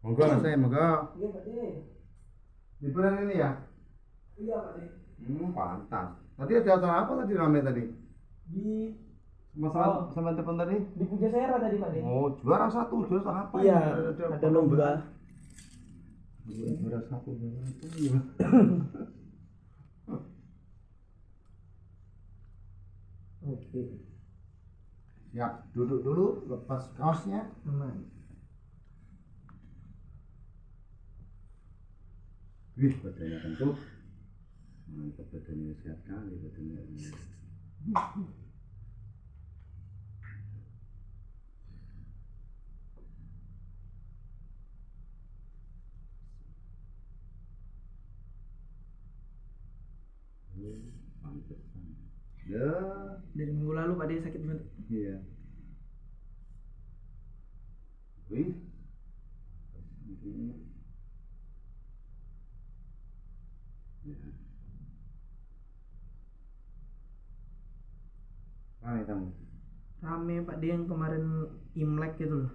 Monggo Mas, monggo. Iya Pak De. Liburan ini ya? Iya Pak De. Pantas. Tadi ada acara apa tadi rame tadi? Di Masalah sama telepon tadi? di Puja Sera tadi Pak De. Oh, juara satu, juara apa Iya, ini? ada lomba. Juara satu, juara satu. Iya. Oke. Siap, duduk dulu, lepas kaosnya. Aman. Wih, badannya kentut. Mantap, badannya sehat kali badannya. Mantap. Ya, Dari minggu lalu Pak De sakit banget. iya. Wih. Ya. Rame kamu. Rame Pak De yang kemarin Imlek gitu loh.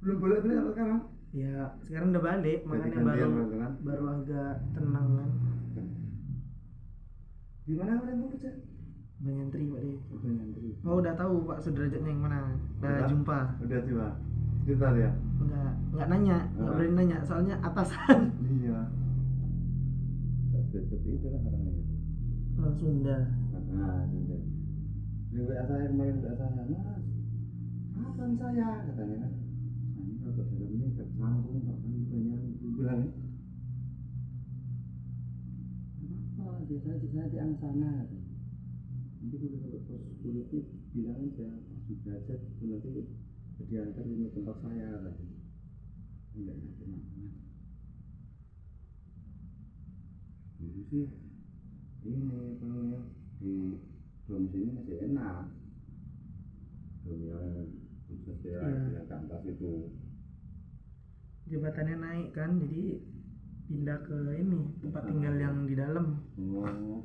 Belum boleh beli sampai sekarang. Ya, sekarang udah balik, Jadi makanya gantian gitu kan? baru agak tenang kan. Di mana kalian mau kerja? Banyantri Pak De. Udah nyantri. Oh, udah tahu Pak Sudrajatnya yang mana. Udah jumpa. Udah coba. Cerita dia. Enggak nanya, enggak berani nanya, soalnya atasan. Iya. Seperti itulah orangnya. Orang Sunda. Sudah. Di WA saya kemarin WA saya, Mas, kapan saya katanya kan? Nah, ini kalau dalam ini nggak sanggup, nggak akan banyak bilang ya. Apa? Saya di sana. Nanti kalau pos security bilang aja sudah aja itu nanti diantar di tempat saya tadi. Enggak kenapa. Dulu sih ini apa namanya di dom sini masih enak. Dom yang sukses ya, yang ke atas itu. Jabatannya naik kan, jadi pindah ke ini tempat tinggal yang di dalam. Oh.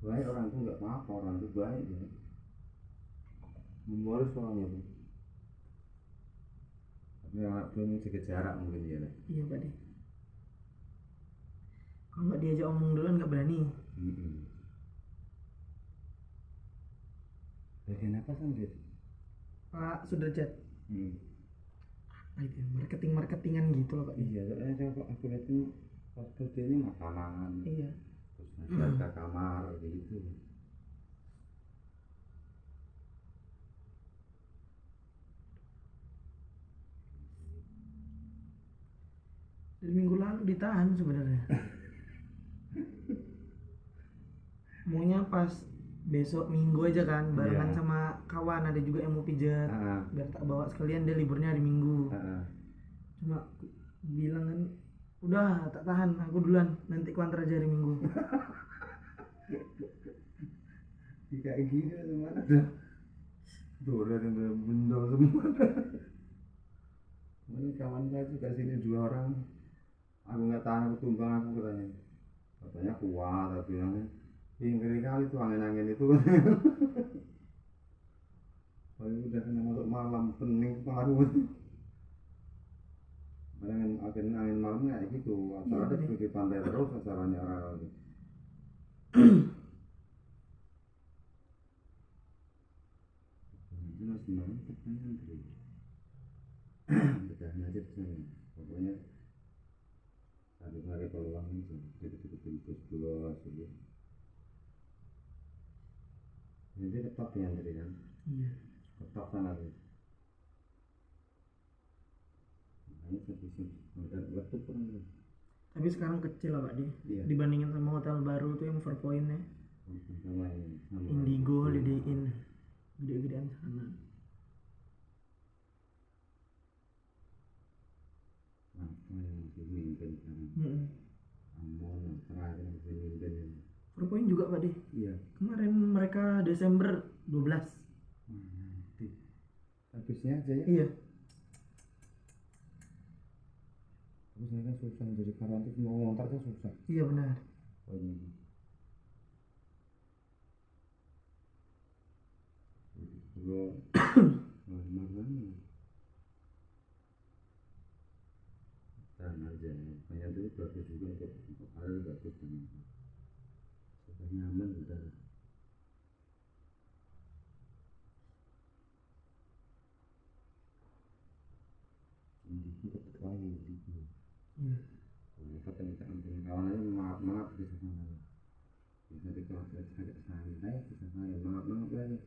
Baik orang itu nggak apa-apa, orang itu baik ya. Memoris orangnya tuh. Tapi anak belum jaga jarak mungkin ya. Iya Pak De. Kalau nggak diajak omong duluan nggak berani. Bagian apa sih? Pak Sudrajat. Apa itu? Marketingan gitu loh Pak De. Iya, soalnya kalau aku lihat ini pas kerja ini makanan. Iya. Terus jaga kamar gitu. Dari minggu lalu ditahan sebenarnya. Maunya pas besok minggu aja kan, barengan Iya. sama kawan, ada juga yang mau pijat. Biar tak bawa sekalian, dia liburnya hari Minggu. Cuma aku bilang kan, udah tak tahan, aku duluan, nanti ku antar aja hari Minggu. Kayak gini mana dah. Tuh udah benda semua. Ini kawan saya juga sini 2 orang. Aku nggak tahan, aku tumbang aku katanya. Katanya kuat, tapi bilangnya ngeri kali tuh angin-angin itu. Kalau udah kena masuk malam pening kepala aku. Angin malam kayak gitu. Acara ada pergi pantai terus acaranya orang-orang. Jelas malam pertanyaan tadi. Bedahin aja disini. Pokoknya hari peluang itu deket-deketin terus dulu gitu. Jadi tetap yang tadi kan. Iya. Tetap sana tuh. Makanya saya bisa udah waktu pun. Tapi sekarang kecil lah Pak De. Iya. Dibandingin sama hotel baru tuh yang 4 pointnya. Sama ini. Indigo, Holiday Inn, gede-gedean sana. Apa yang masih mimpin sekarang? Ambon terakhir yang masih mimpin. 4 point juga Pak De. Iya. Kemarin mereka Desember 12. Nanti habisnya aja ya. Iya. Tapi saya kan susah jadi karantina, mau ngontrak kan susah. Iya benar. Oh ini. Kalau mana tahan aja, banyak itu bagus juga untuk karir bagus kan, sudah nyaman udah. Ini kita lagi gitu. Kita minta ampun kawan aja maaf bisa sana, bisa dikelas agak santai, bisa santai maaf lagi.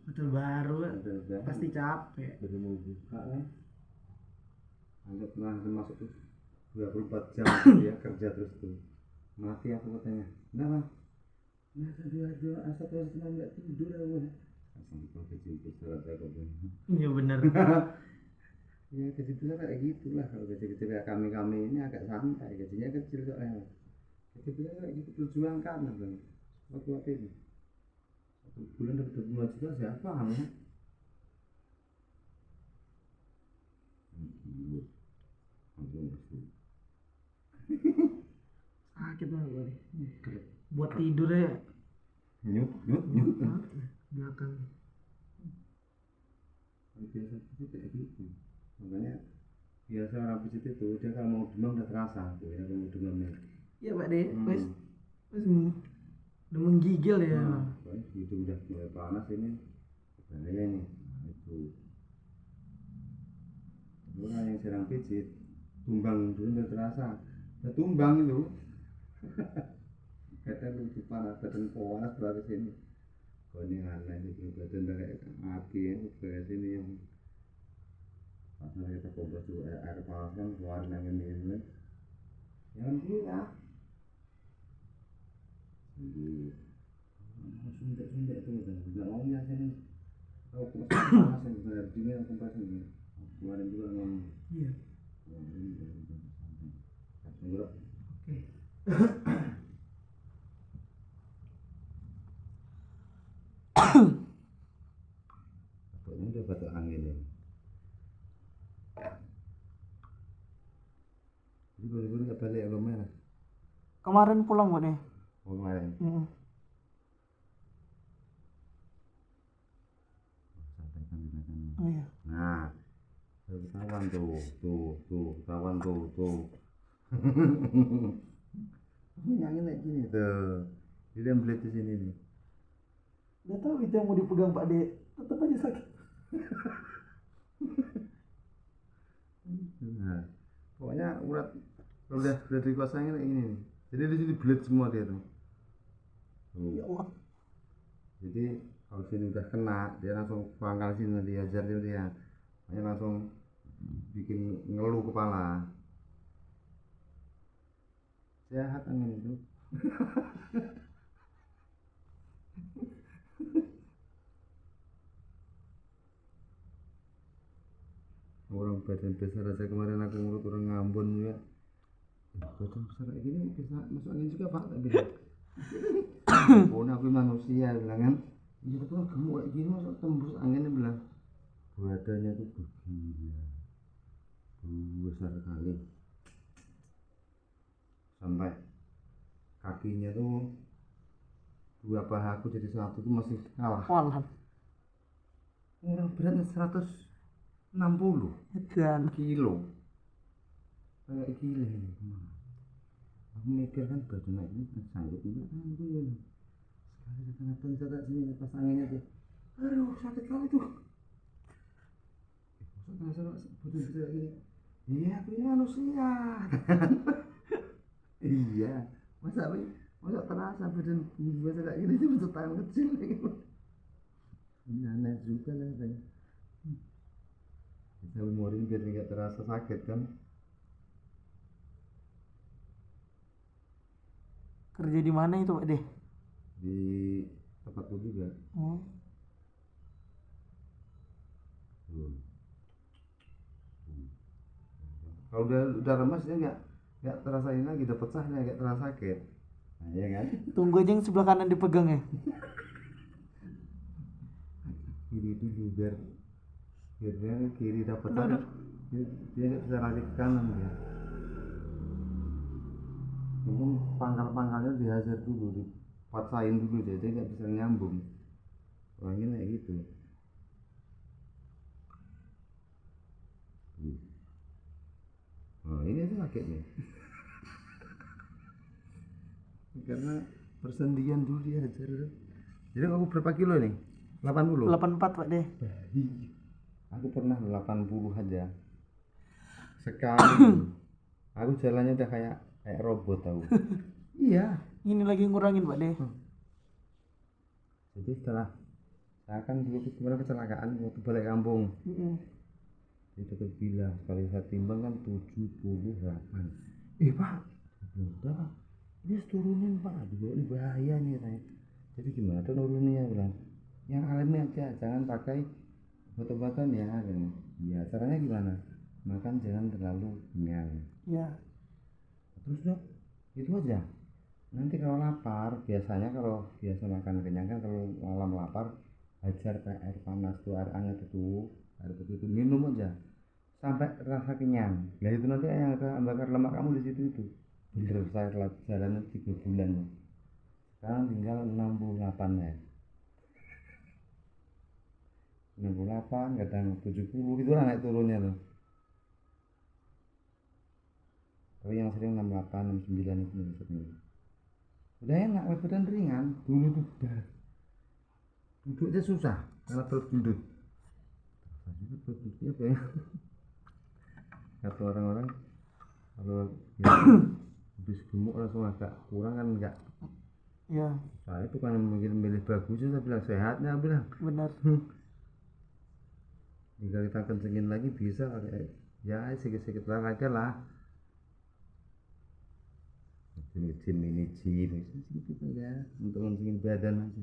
Betul baru pasti capek. Baru mau buka kan, anggap masuk tuh 24 jam dia kerja terus tuh, mati aku katanya. Kenapa? Masa dua asap terus nggak tidur aku. Asal kalau kecil besar saya kok. Iya benar. Ya kecil besar kayak gitulah, kalau kecil kayak kami ini agak santai, gajinya kecil soalnya. Kecil besar kayak gitu perjuangkan abang. Waktu itu 1 bulan dapat 2 juta siapa ya? Sakit banget gue nih. Buat tidur ya. Nyut. Belakang. Biasa sih kayak gitu. Makanya biasa orang pijit itu dia kalau mau demam udah terasa tuh ya, kalau mau demamnya. Iya Pak De, wes udah menggigil ya. Itu udah mulai panas ini, bahaya nih. Nah, itu. Orang yang serang pijit, tumbang dulu udah terasa, udah tumbang itu. Kata lucu panas, badan panas berada sini. Kau ini aneh itu badan kayak api ya, berada sini yang. Pasal kita kompres juga air panas kan keluarin angin ini. Jangan gila. Suntik tuh udah nggak mau ya sini. Kalau kompres panas yang benar dingin kompres ini. Keluarin juga ngomong. Iya. Oke. Pokoknya udah batuk angin ya. Jadi baru-baru nggak balik ke rumah lah. Kemarin pulang Pak De. Kemarin. Oh iya. Nah, ketahuan tuh. Nyangin kayak gini tuh. Dia belit di sini nih. Gak tahu itu yang mau dipegang Pak De, tetap aja sakit. Nah, pokoknya udah dikuasain kayak gini nih. Jadi di sini belit semua dia tuh. Ya Allah. Jadi kalau sini udah kena, dia langsung pangkal sini diajar dia. Hanya langsung bikin ngeluh kepala. Sehat angin itu. Orang badan besar aja kemarin aku ngurut orang Ngambon juga. Badan besar kayak gini bisa masuk angin juga Pak, tapi aku manusia bilang kan. Iya betul, kamu kayak gini masuk tembus anginnya bilang. Badannya tuh begila, besar sekali, sampai kakinya tuh 2 pahaku jadi 1 tuh masih kalah. Orang beratnya 160 kilo, kayak gila ini. Aku mikir kan badan ini sanggup enggak kan itu ya. Sekali kena pencet sini pas anginnya tuh, aduh sakit kali tuh. Masa badan besar gini? Iya aku ini manusia. Iya, masa terasa badan besar kayak gini sih bentuk tangan kecil gitu. Ini aneh juga lah katanya. Kita umorin biar nggak terasa sakit kan. Kerja di mana itu Pak De? Di tempatku juga. Kalau udah lemas dia nggak terasa ini lagi, udah pecahnya nggak terasa sakit. Nah, ya kan? Tunggu aja yang sebelah kanan dipegang ya. Kiri dulu biar dia kiri dapat pecah. Dia nggak bisa lari ke kanan dia. Mungkin pangkal-pangkalnya dihajar dulu, dipatsain dulu, jadi nggak bisa nyambung. orangnya kayak gitu. Nah ini tuh sakitnya karena persendian dulu dia ajar. Jadi aku berapa kilo nih? 80? 84 Pak De. Aku pernah 80 aja sekali. Aku jalannya udah kayak robot tahu. Iya. Ini lagi ngurangin Pak De. Jadi setelah saya kan dulu kemarin kecelakaan waktu balik kampung. Di dekat Bila sekali saya timbang kan 78. Pak, udah ini turunin Pak, juga ini bahaya nih saya. Jadi gimana tuh nuruninnya bilang? Yang alami aja, jangan pakai obat-obatan ya. Ya caranya gimana? Makan jangan terlalu kenyang. Ya. Terus dok, itu aja. Nanti kalau lapar, biasanya kalau biasa makan kenyang kan kalau malam lapar, hajar kayak air panas tuh, air hangat itu, air putih itu minum aja sampai rasa kenyang. Nah itu nanti yang akan bakar lemak kamu di situ itu. Bener saya jalan 3 bulan. Sekarang tinggal 68 ya. 68 kadang 70 gitu lah naik turunnya tuh. Tapi yang sering 68 69 itu sering. Udah enak, badan ringan. Dulu tuh udah duduknya susah karena terus duduk. Apa ya? Kata orang-orang kalau ya, habis gemuk langsung agak kurang kan enggak. Ya. Saya bukan mungkin milih bagus, saya bilang sehatnya bilang. Benar. Jika kita kencengin lagi bisa ya sedikit-sedikit olahraga lah. Gym ini sedikit aja untuk kencengin badan aja.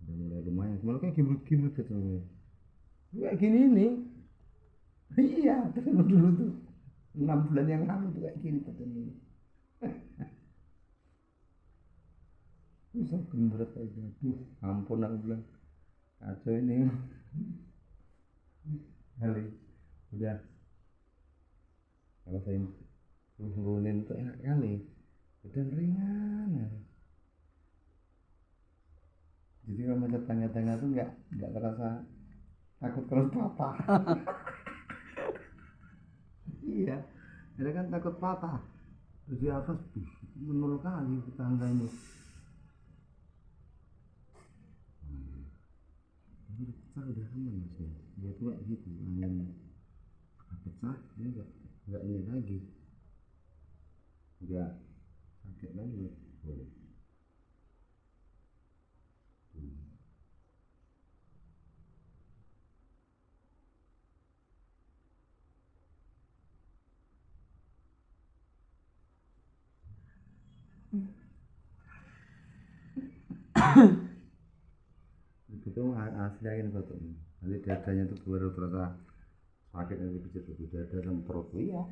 Udah mulai lumayan. Semalam kayak gimbrut gitu. Kayak gini nih. Iya, terus dulu tuh 6 bulan yang lalu tuh kayak gini badan ini. Bisa gendut aja. Ampun aku bilang. Kacau ini. Kali udah kalau saya turunin tuh enak kali, badan ringan ya. Jadi kalau macet tangga-tangga tuh nggak terasa takut kalau patah. Iya, jadi kan takut patah. Terus di atas menurut kali tangga ini. Ini pecah udah aman mas ya. Dia tuh kayak gitu, angin pecah dia nggak ini lagi, nggak sakit lagi. Boleh. Itu asli angin batuk. Nanti dadanya tuh baru terasa sakit nanti pijat di dada sama perut. Iya.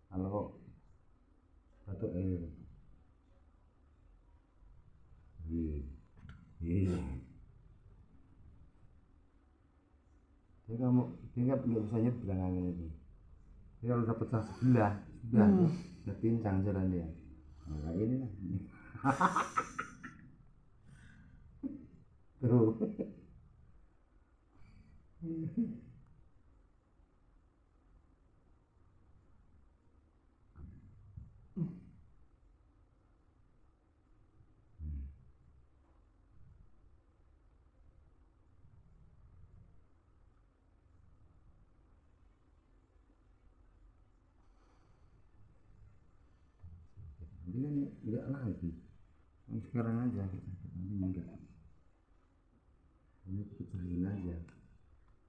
Kalau batuk air. Iya. Jadi kamu nggak bisa nyebrang angin itu. Jadi kalau udah pecah sebelah, udah pincang jalan dia. Nah ini lah. Terus. Dia enggak lagi. Sekarang aja kita nanti enggak. Ini pecahin aja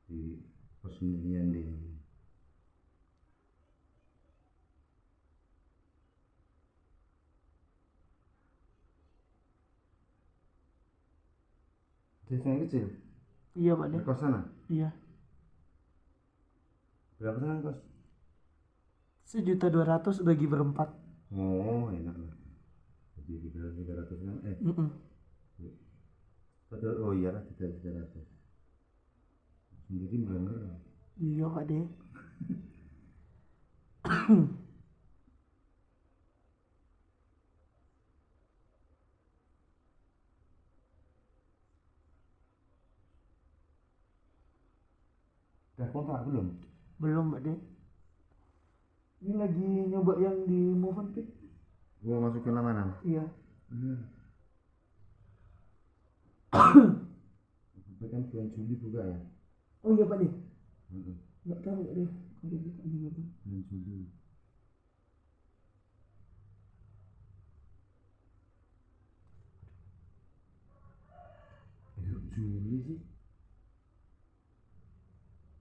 di persembunyian di desa yang kecil. Iya Pak De. Kos sana? Iya. Berapa sana kos? 1.200.000 bagi berempat. Oh enak lah. Jadi 300 kan? Padahal oh iya lah 300. Sendiri melanggar. Iya Pak De. Udah kontrak belum? Belum Pak De. Ini lagi nyoba yang di Movenpick. Gua masukin lamaran. Iya. Itu kan bulan Juli buka ya? Oh iya Pak De. Nggak tahu Pak De. Kalau buka juga kan. Bulan Juli. Juli sih.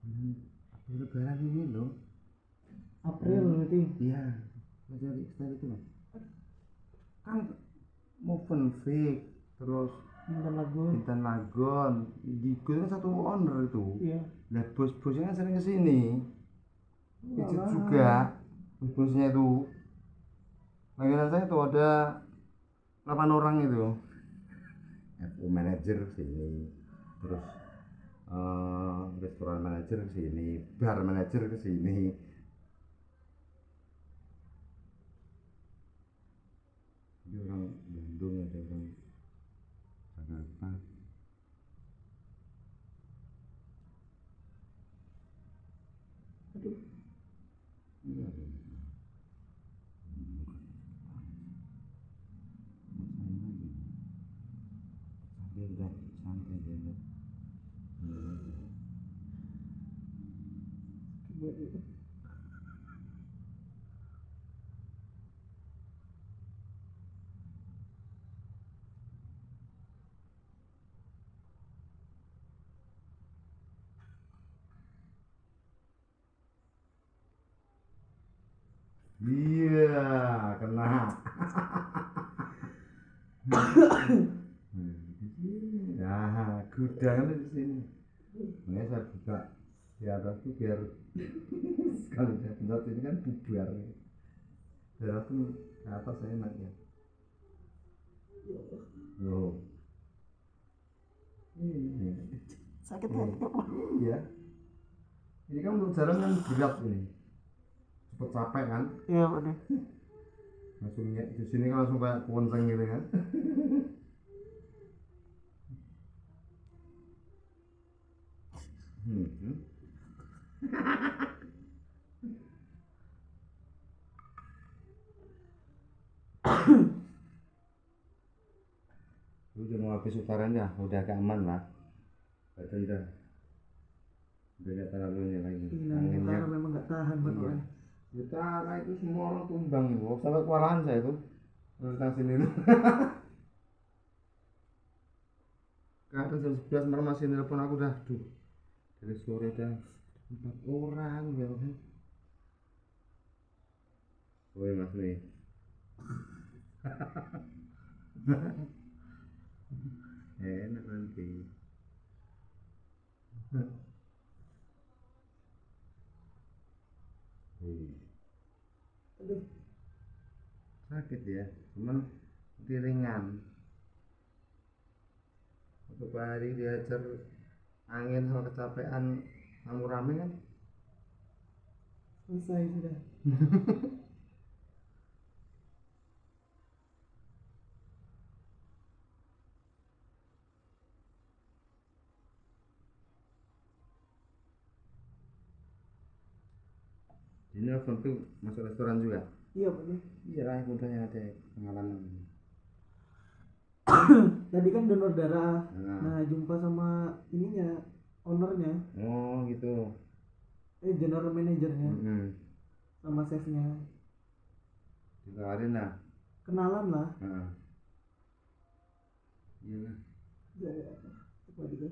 April Lebaran ini loh. April berarti. Iya. Cari style itu loh. Kan Movenpick terus Bintan Lagon Indigo kan satu owner itu. Iya. Nah bos-bosnya kan sering kesini. Pijit juga bos-bosnya itu. Langganan saya tuh ada 8 orang itu. FU manager sini, terus restoran manager sini, bar manager ke sini. Ada orang Bandung, ada orang Jakarta. Aduh. Iya. Udah santai deh. Iya, kena. Nah, gudang di sini. Ini saya buka di atas tuh biar sekali saya pencet ini kan bubar. Biar aku ke atas enak ya. Oh. Ini. Sakit kan? Iya. Ini kan untuk jalan yang berat ini. Cepet capek kan? Iya Pak De. Langsung ya, di sini kan langsung kayak kunceng gitu kan. Udah mau habis utaranya, udah agak aman lah. Badan udah nggak terlalu ini lagi. Anginnya memang nggak tahan Pak. Iya. Utara itu semua orang tumbang itu, sampai kewalahan saya itu. Terus tang sini itu. Kadang jam 11 malam masih nelpon aku dah, duh. Dari sore dah 4 orang ya kan. Woi Mas nih. Enak nanti. Aduh. Sakit ya, cuman ringan. Untuk hari diajar angin sama kecapean kamu rame kan? Selesai sudah. Ini penting masuk restoran juga. Iya Pak De. Iya lah, udah ada pengalaman. Tadi kan donor darah. Nah jumpa sama ininya, ownernya. Oh gitu. General manajernya. Sama chefnya. Ditawarin lah. Kenalan lah. Iya lah. Jadi apa? Apa gitu?